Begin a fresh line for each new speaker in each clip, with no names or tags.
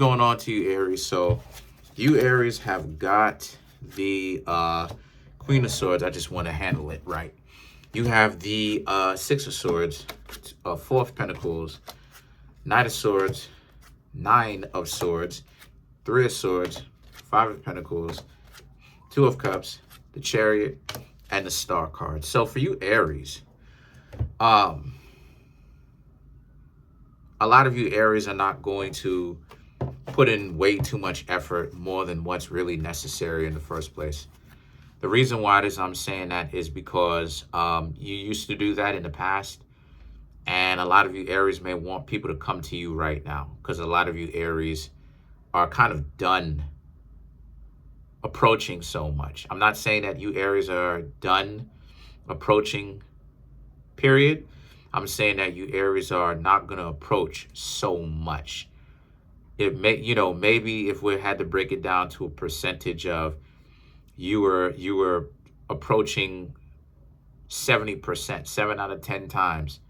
Going on to you, Aries. So you Aries have got the Queen of Swords. I just want to handle it right. You have the Six of Swords, Four of Pentacles, Knight of Swords, Nine of Swords, Three of Swords, Five of Pentacles, Two of Cups, the Chariot, and the Star card. So for you Aries, a lot of you Aries are not going to put in way too much effort, more than what's really necessary in the first place. The reason why I'm saying that is because you used to do that in the past, and a lot of you Aries may want people to come to you right now, because a lot of you Aries are kind of done approaching so much. I'm not saying that you Aries are done approaching, period. I'm saying that you Aries are not going to approach so much. It may, maybe if we had to break it down to a percentage of you were approaching 70%, 7 out of 10 times.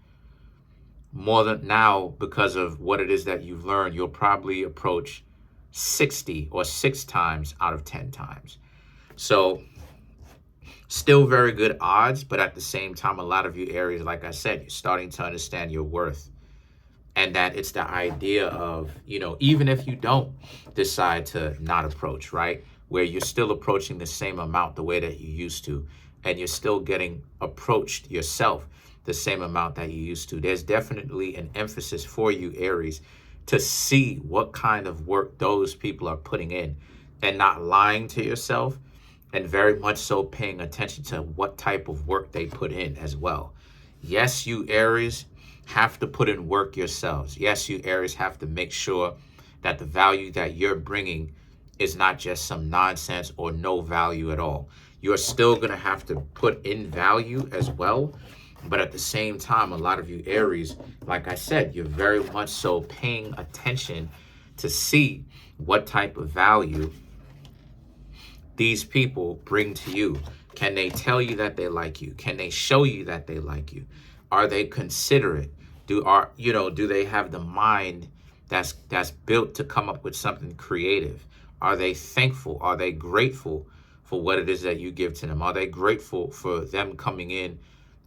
More than now, because of what it is that you've learned, you'll probably approach 60 or 6 times out of 10 times. So still very good odds, but at the same time, a lot of you Aries, like I said, you're starting to understand your worth. And that it's the idea of, even if you don't decide to not approach, right? Where you're still approaching the same amount the way that you used to, and you're still getting approached yourself the same amount that you used to. There's definitely an emphasis for you, Aries, to see what kind of work those people are putting in and not lying to yourself, and very much so paying attention to what type of work they put in as well. Yes, you Aries have to put in work yourselves. Yes, you Aries have to make sure that the value that you're bringing is not just some nonsense or no value at all. You're still going to have to put in value as well. But at the same time, a lot of you Aries, like I said, you're very much so paying attention to see what type of value these people bring to you. Can they tell you that they like you? Can they show you that they like you? Are they considerate? Do they have the mind that's built to come up with something creative? Are they thankful? Are they grateful for what it is that you give to them? Are they grateful for them coming in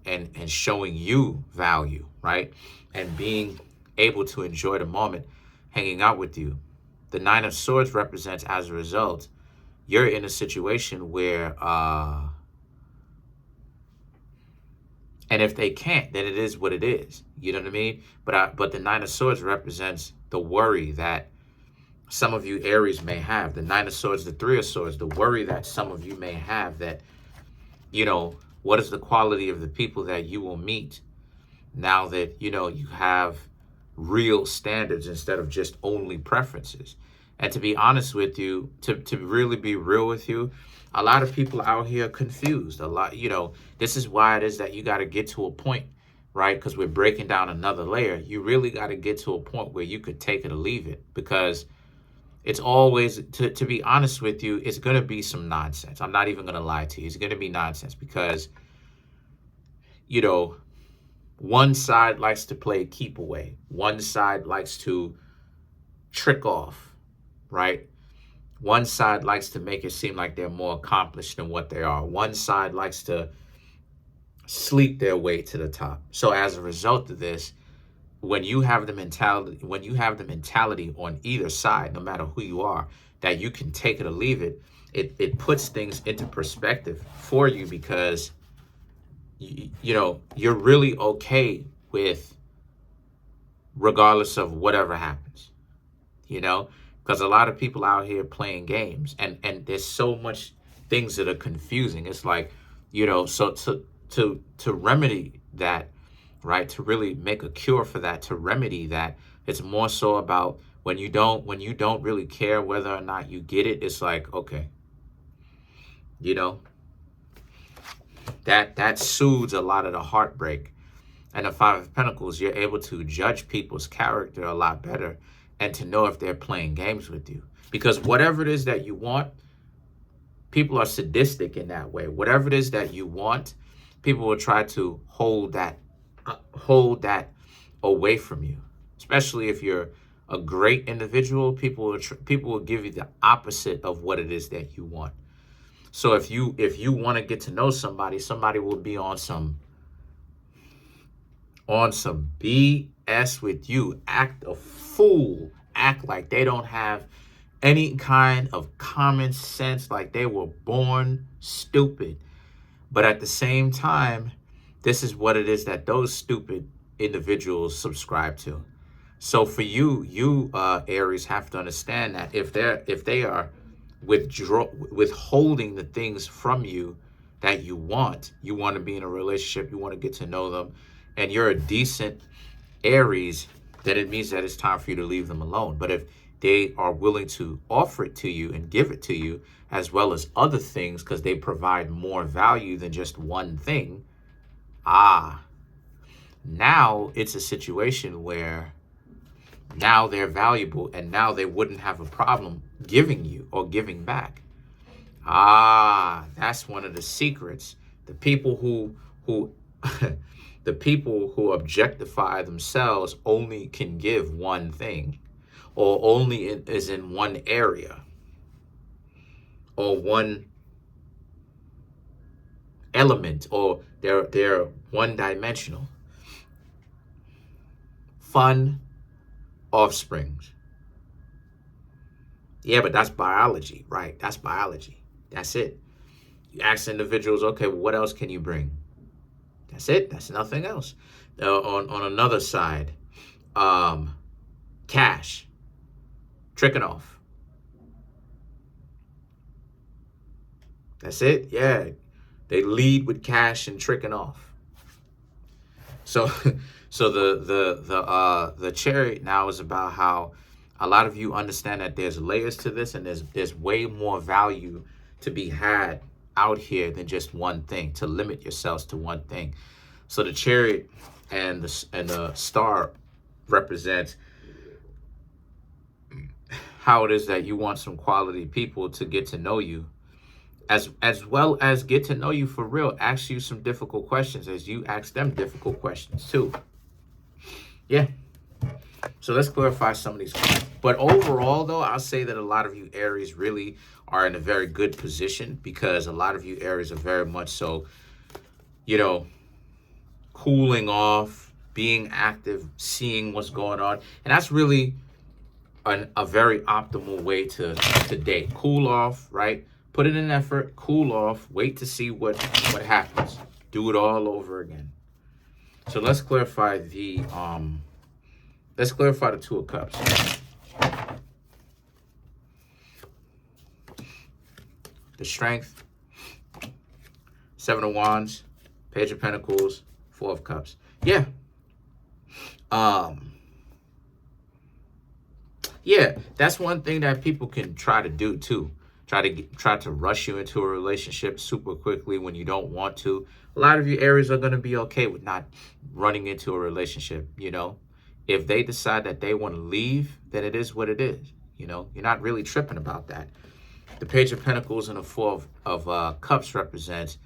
and showing you value, right? And being able to enjoy the moment, hanging out with you. The Nine of Swords represents, as a result, you're in a situation where and if they can't, then it is what it is. You know what I mean? But the Nine of Swords represents the worry that some of you Aries may have. The Nine of Swords, the Three of Swords, the worry that some of you may have that, what is the quality of the people that you will meet now that, you have real standards instead of just only preferences. And to be honest with you, to really be real with you, a lot of people out here are confused. A lot, this is why it is that you got to get to a point, right? Because we're breaking down another layer. You really got to get to a point where you could take it or leave it, because it's always, to be honest with you, it's going to be some nonsense. I'm not even going to lie to you. It's going to be nonsense because, one side likes to play keep away. One side likes to trick off, right? One side likes to make it seem like they're more accomplished than what they are. One side likes to sleep their way to the top. So as a result of this, when you have the mentality on either side, no matter who you are, that you can take it or leave it, it puts things into perspective for you, because you're really okay with regardless of whatever happens, because a lot of people out here playing games, and there's so much things that are confusing. It's like, so to remedy that, right, to really make a cure for that, to remedy that, it's more so about when you don't really care whether or not you get it. It's like, okay, that soothes a lot of the heartbreak. And the Five of Pentacles, you're able to judge people's character a lot better and to know if they're playing games with you. Because whatever it is that you want, people are sadistic in that way. Whatever it is that you want, people will try to hold that away from you, especially if you're a great individual, people will give you the opposite of what it is that you want. So if you want to get to know somebody, somebody will be on some BS with you, act a fool, act like they don't have any kind of common sense, like they were born stupid. But at the same time, this is what it is that those stupid individuals subscribe to. So for you Aries, have to understand that if they are withholding the things from you that you want to be in a relationship, you want to get to know them, and you're a decent Aries, then it means that it's time for you to leave them alone. But if they are willing to offer it to you and give it to you, as well as other things, because they provide more value than just one thing, now it's a situation where now they're valuable, and now they wouldn't have a problem giving you or giving back. That's one of the secrets. The people who the people who objectify themselves only can give one thing, or only is in one area, or one element, or they're one-dimensional. Fun offsprings. Yeah, but that's biology, right? That's biology. That's it. You ask individuals, okay, well, what else can you bring? That's it. That's nothing else. On another side, cash, tricking off. That's it. Yeah, they lead with cash and tricking off. So, so the chariot now is about how a lot of you understand that there's layers to this, and there's way more value to be had out here than just one thing, to limit yourselves to one thing. So the chariot and the star represents how it is that you want some quality people to get to know you, as well as get to know you for real, ask you some difficult questions as you ask them difficult questions too. Yeah. So let's clarify some of these questions. But overall, though, I'll say that a lot of you Aries really are in a very good position, because a lot of you Aries are very much so, cooling off, being active, seeing what's going on. And that's really a very optimal way to date. Cool off, right? Put in an effort, cool off, wait to see what happens. Do it all over again. So let's clarify the Two of Cups. The Strength, Seven of Wands, Page of Pentacles, Four of Cups. Yeah. Yeah, that's one thing that people can try to do too. Try to rush you into a relationship super quickly when you don't want to. A lot of you Aries are going to be okay with not running into a relationship, If they decide that they want to leave, then it is what it is, You're not really tripping about that. The Page of Pentacles and the Four of Cups represents,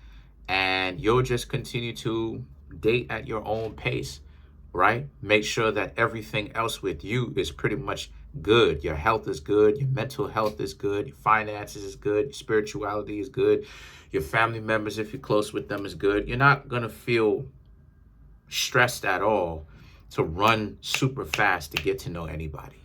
and you'll just continue to date at your own pace, right? Make sure that everything else with you is pretty much good. Your health is good. Your mental health is good. Your finances is good. Your spirituality is good. Your family members, if you're close with them, is good. You're not going to feel stressed at all to run super fast to get to know anybody.